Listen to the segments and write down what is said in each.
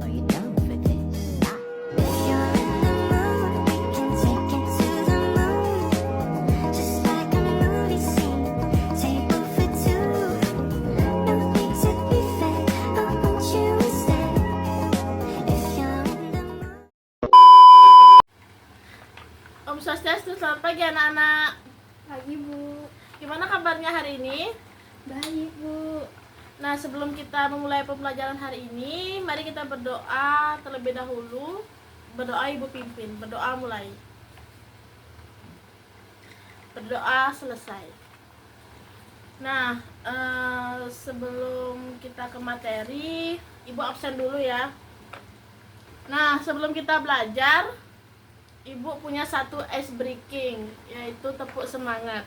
Are you down for this? If you're in the mood, we can take it to the moon. Just like a movie scene, table for two. No need to be fake, I want you to stay. If you're in the mood. Om Swastiastu, selamat pagi anak-anak. Pagi Bu. Gimana kabarnya hari ini? Baik Bu. Nah, sebelum kita memulai pembelajaran hari ini, mari kita berdoa terlebih dahulu. Berdoa Ibu pimpin, berdoa mulai. Berdoa selesai. Nah, sebelum kita ke materi, Ibu absen dulu ya. Nah, sebelum kita belajar, Ibu punya satu ice breaking, yaitu tepuk semangat.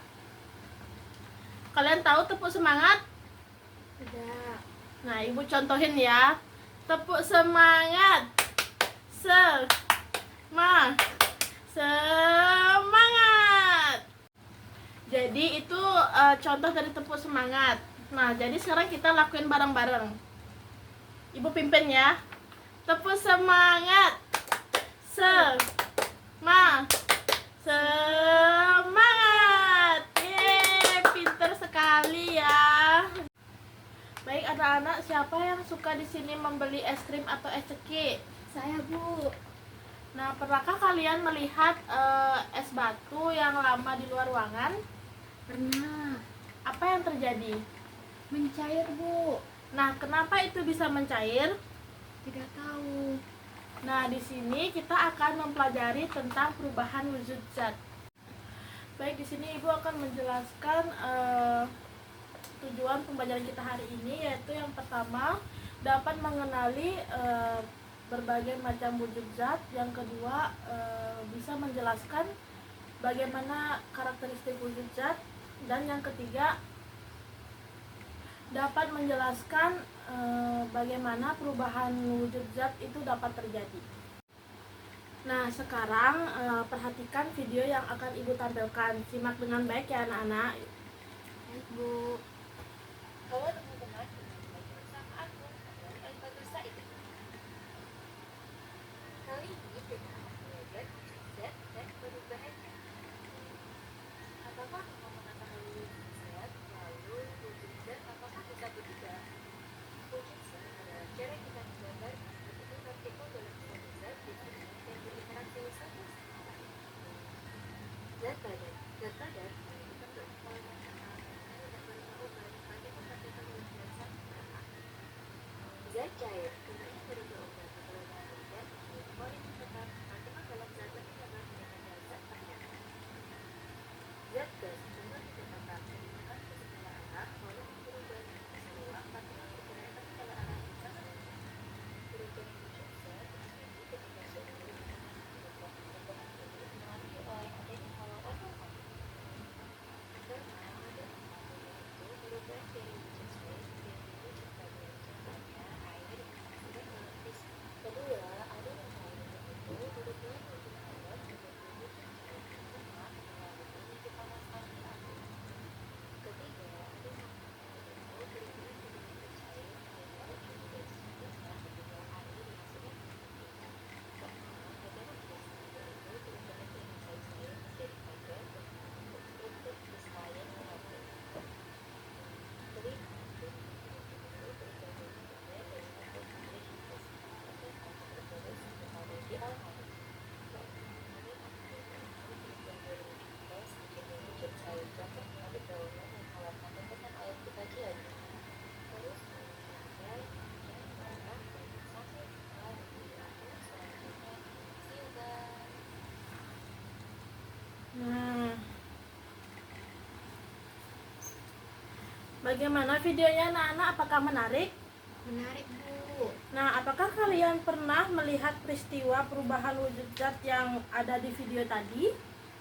Kalian tahu tepuk semangat? Udah. Nah, Ibu contohin ya. Tepuk semangat. Semangat. Jadi itu contoh dari tepuk semangat. Nah, jadi sekarang kita lakuin bareng-bareng. Ibu pimpin ya. Tepuk semangat. Semangat. Yeay, pinter sekali ya. Baik anak-anak, siapa yang suka di sini membeli es krim atau es ceki? Saya Bu. Nah, pernahkah kalian melihat es batu yang lama di luar ruangan? Pernah. Apa yang terjadi? Mencair Bu. Nah, kenapa itu bisa mencair? Tidak tahu. Nah, di sini kita akan mempelajari tentang perubahan wujud zat. Baik, di sini Ibu akan menjelaskan tujuan pembelajaran kita hari ini, yaitu yang pertama dapat mengenali berbagai macam wujud zat, yang kedua bisa menjelaskan bagaimana karakteristik wujud zat, dan yang ketiga dapat menjelaskan bagaimana perubahan wujud zat itu dapat terjadi. Nah, sekarang perhatikan video yang akan Ibu tampilkan. Simak dengan baik ya anak-anak. Baik Bu. Halo teman-teman, kembali bersama aku, Al-Fatul Said. Kali ini kita akan belajar zat dan perubahannya. Apakah kamu mengetahui wujud zat, lalu wujud zat apakah bisa berubah? Wujud zat adalah cara kita menggambar ketika partikel dalam suatu zat berfungsi dan berinteraksi satu sama lain. Zat padat memiliki bentuk polymer tidak berubah-ubah pada partikel yang biasa bergerak. Zat cair kemudian berubah-ubah pada bahan dan menjadi polymer tetap partikel dalam zat lebih lebar daripada zat padat. Zat gas contoh ditetapkan menggunakan skala arah volume berubah dengan massa ruang partikel bergerak pada skala arah yang sama dengan perubahan wujud zat terjadi ketika suhu dengan perubahan ini dipengaruhi oleh adanya halo otomatis. Karena ada itu berubah dari wujud solid menjadi wujud padat, contohnya air yang sudah melapis. Kedua, ada yang lain yaitu berubah wujud padat menjadi wujud cair karena mengalami kondisi panas atau api. Ketiga, ada yang lain yaitu berubah dari wujud cair menjadi wujud gas, contohnya ketika air yang sudah mendidih. Keempat, ada gas yaitu perubahan dari zat cair menjadi padat dengan membentuk struktur kristalin terakhir. Kelima, perubahan berubah dari satu menjadi gas, contohnya tertulis kepada di almari. Keenam, ada berubah dari wujud gas menjadi wujud cair, contohnya berdaulat dan mewarnai dengan air ketagihan. Terus selanjutnya dan merah dan sampai setelah diatur selanjutnya see you guys. Nah, bagaimana videonya anak-anak? Apakah menarik? Menarik Bu. Nah, apakah kalian pernah melihat peristiwa perubahan wujud zat yang ada di video tadi?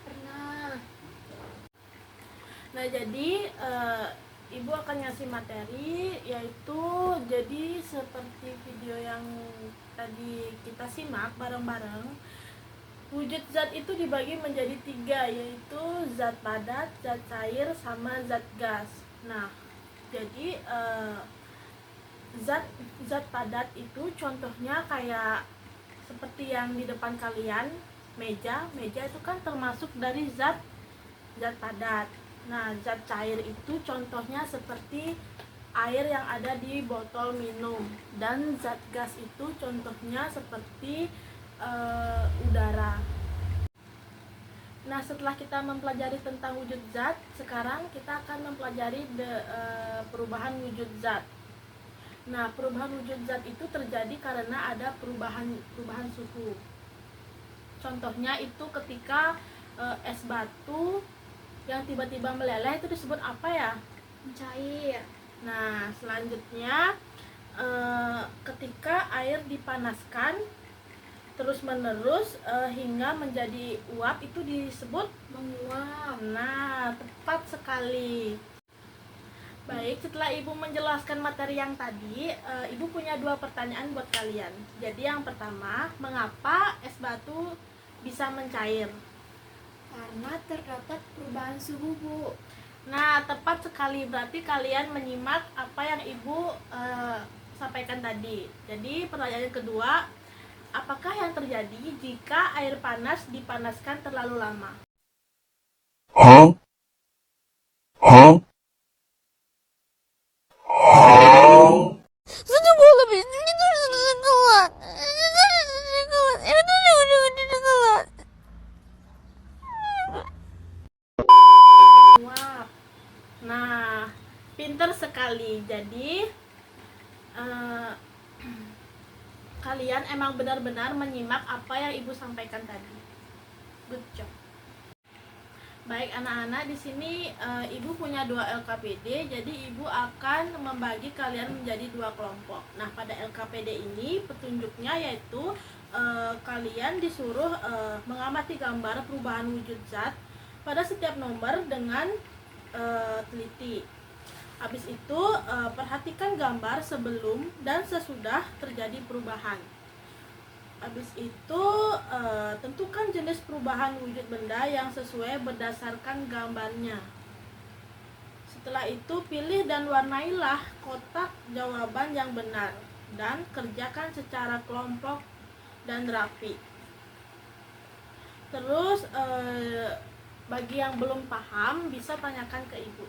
Pernah. Nah, jadi Ibu akan ngasih materi, yaitu jadi seperti video yang tadi kita simak bareng-bareng. Wujud zat itu dibagi menjadi 3, yaitu zat padat, zat cair, sama zat gas. Nah, jadi zat zat padat itu contohnya kayak seperti yang di depan kalian, meja itu kan termasuk dari zat padat. Nah, zat cair itu contohnya seperti air yang ada di botol minum, dan zat gas itu contohnya seperti udara. Nah, setelah kita mempelajari tentang wujud zat, sekarang kita akan mempelajari perubahan wujud zat. Nah, perubahan wujud zat itu terjadi karena ada perubahan suhu. Contohnya itu ketika es batu yang tiba-tiba meleleh itu disebut apa ya? Mencair. Nah, selanjutnya ketika air dipanaskan terus-menerus hingga menjadi uap itu disebut Menguap. Nah, tepat sekali. Baik, setelah Ibu menjelaskan materi yang tadi, Ibu punya 2 pertanyaan buat kalian. Jadi yang pertama, mengapa es batu bisa mencair? Karena terdapat perubahan suhu, Bu. Nah, tepat sekali. Berarti kalian menyimak apa yang Ibu sampaikan tadi. Jadi pertanyaan yang kedua, apakah yang terjadi jika air panas dipanaskan terlalu lama? Huh? Huh? Wah, nah, pinter sekali. Jadi kalian emang benar-benar menyimak apa yang Ibu sampaikan tadi. Good job. Baik anak-anak, di sini Ibu punya 2 LKPD, jadi Ibu akan membagi kalian menjadi 2 kelompok. Nah, pada LKPD ini petunjuknya yaitu kalian disuruh mengamati gambar perubahan wujud zat pada setiap nomor dengan teliti. Habis itu perhatikan gambar sebelum dan sesudah terjadi perubahan. Habis itu tentukan jenis perubahan wujud benda yang sesuai berdasarkan gambarnya. Setelah itu pilih dan warnailah kotak jawaban yang benar dan kerjakan secara kelompok dan rapi. Terus bagi yang belum paham bisa tanyakan ke Ibu.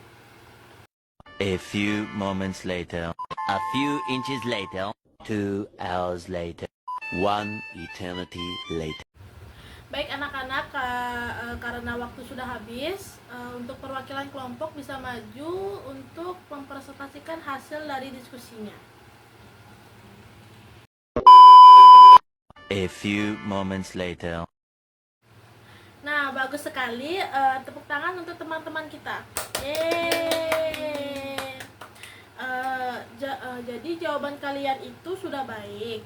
A few moments later, a few inches later, 2 hours later, 1 eternity later. Baik anak-anak, karena waktu sudah habis, untuk perwakilan kelompok bisa maju untuk mempresentasikan hasil dari diskusinya. A few moments later. Nah, bagus sekali. Tepuk tangan untuk teman-teman kita. Yeay. Jadi jawaban kalian itu sudah baik.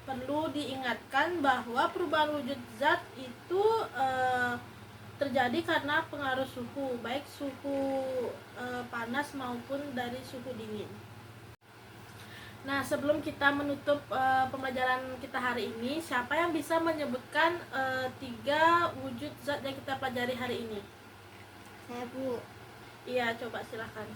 Perlu diingatkan bahwa perubahan wujud zat itu terjadi karena pengaruh suhu, baik suhu panas maupun dari suhu dingin. Nah, sebelum kita menutup pembelajaran kita hari ini, siapa yang bisa menyebutkan 3 wujud zat yang kita pelajari hari ini? Saya, Bu. Iya, coba silakan.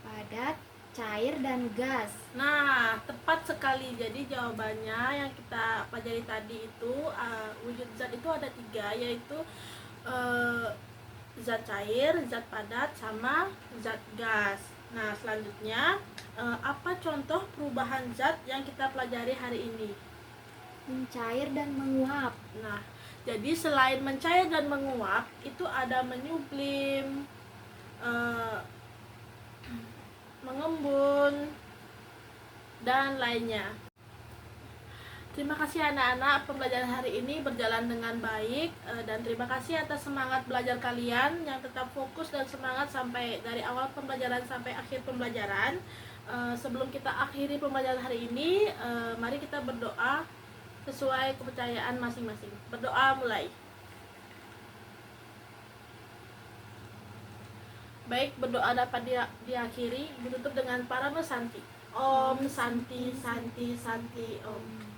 Padat, cair, dan gas. Nah, tepat sekali. Jadi jawabannya yang kita pelajari tadi itu wujud zat itu ada 3, yaitu zat cair, zat padat, sama zat gas. Nah, selanjutnya apa contoh perubahan zat yang kita pelajari hari ini? Mencair dan menguap. Nah, jadi selain mencair dan menguap, itu ada menyublim, mengembun, dan lainnya. Terima kasih anak-anak, pembelajaran hari ini berjalan dengan baik, dan terima kasih atas semangat belajar kalian yang tetap fokus dan semangat sampai dari awal pembelajaran sampai akhir pembelajaran. Sebelum kita akhiri pembelajaran hari ini, mari kita berdoa sesuai kepercayaan masing-masing. Berdoa mulai. Baik, berdoa dapat diakhiri, ditutup dengan para Santi. Om Santi Santi Santi Om.